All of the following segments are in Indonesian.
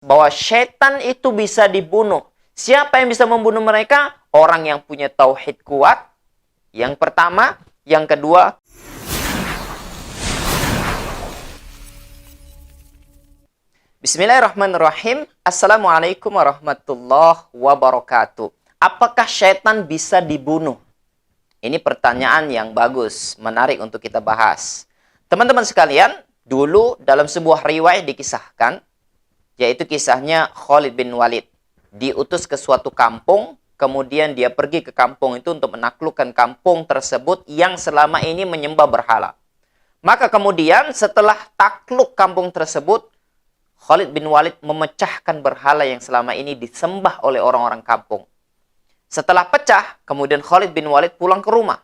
bahwa syaitan itu bisa dibunuh. Siapa yang bisa membunuh mereka? Orang yang punya tauhid kuat. Yang pertama, yang kedua, Bismillahirrahmanirrahim. Assalamualaikum warahmatullahi wabarakatuh. Apakah syaitan bisa dibunuh? Ini pertanyaan yang bagus, menarik untuk kita bahas. Teman-teman sekalian, dulu dalam sebuah riwayat dikisahkan, yaitu kisahnya Khalid bin Walid. Diutus ke suatu kampung, kemudian dia pergi ke kampung itu untuk menaklukkan kampung tersebut yang selama ini menyembah berhala. Maka kemudian setelah takluk kampung tersebut, Khalid bin Walid memecahkan berhala yang selama ini disembah oleh orang-orang kampung. Setelah pecah, kemudian Khalid bin Walid pulang ke rumah.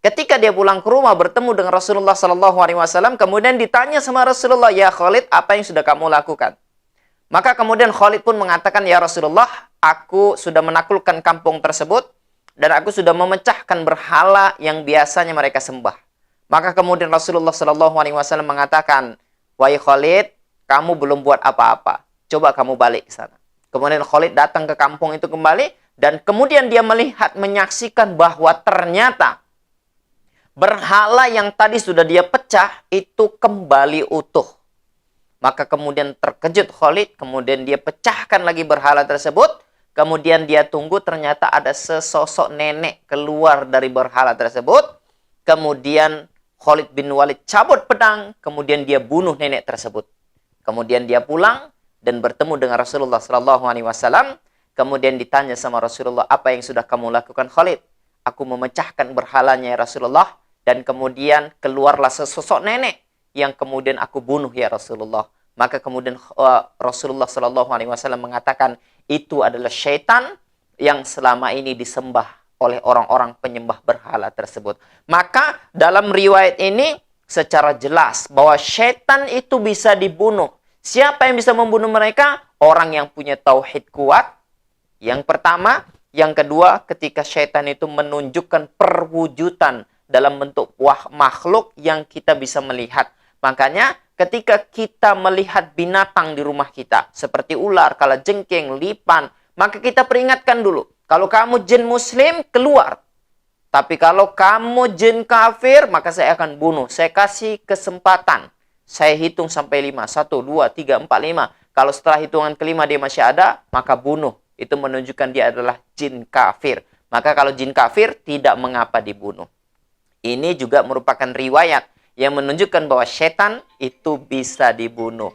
Ketika dia pulang ke rumah bertemu dengan Rasulullah SAW, kemudian ditanya sama Rasulullah, "Ya Khalid, apa yang sudah kamu lakukan?" Maka kemudian Khalid pun mengatakan, "Ya Rasulullah, aku sudah menaklukkan kampung tersebut dan aku sudah memecahkan berhala yang biasanya mereka sembah." Maka kemudian Rasulullah SAW mengatakan, "Wahai Khalid, kamu belum buat apa-apa. Coba kamu balik ke sana." Kemudian Khalid datang ke kampung itu kembali dan kemudian dia melihat, menyaksikan bahwa ternyata berhala yang tadi sudah dia pecah itu kembali utuh. Maka kemudian terkejut Khalid, kemudian dia pecahkan lagi berhala tersebut, kemudian dia tunggu ternyata ada sesosok nenek keluar dari berhala tersebut, kemudian Khalid bin Walid cabut pedang, kemudian dia bunuh nenek tersebut. Kemudian dia pulang dan bertemu dengan Rasulullah SAW, kemudian ditanya sama Rasulullah, "Apa yang sudah kamu lakukan Khalid?" "Aku memecahkan berhalanya ya Rasulullah, dan kemudian keluarlah sesosok nenek yang kemudian aku bunuh ya Rasulullah." Maka kemudian Rasulullah SAW mengatakan, itu adalah syaitan yang selama ini disembah oleh orang-orang penyembah berhala tersebut. Maka dalam riwayat ini secara jelas bahwa syaitan itu bisa dibunuh. Siapa yang bisa membunuh mereka? Orang yang punya tauhid kuat. Yang pertama. Yang kedua, ketika syaitan itu menunjukkan perwujudan dalam bentuk makhluk yang kita bisa melihat. Makanya ketika kita melihat binatang di rumah kita, seperti ular, kalajengking, lipan, maka kita peringatkan dulu, kalau kamu jin muslim, keluar. Tapi kalau kamu jin kafir, maka saya akan bunuh. Saya kasih kesempatan. Saya hitung sampai 5. 1, 2, 3, 4, 5. Kalau setelah hitungan kelima dia masih ada, maka bunuh. Itu menunjukkan dia adalah jin kafir. Maka kalau jin kafir, tidak mengapa dibunuh. Ini juga merupakan riwayat yang menunjukkan bahwa setan itu bisa dibunuh.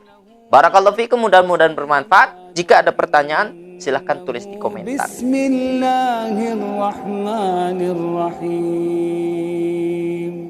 Barakallahu fikum, mudah-mudahan bermanfaat. Jika ada pertanyaan, silahkan tulis di komentar. Bismillahirrahmanirrahim.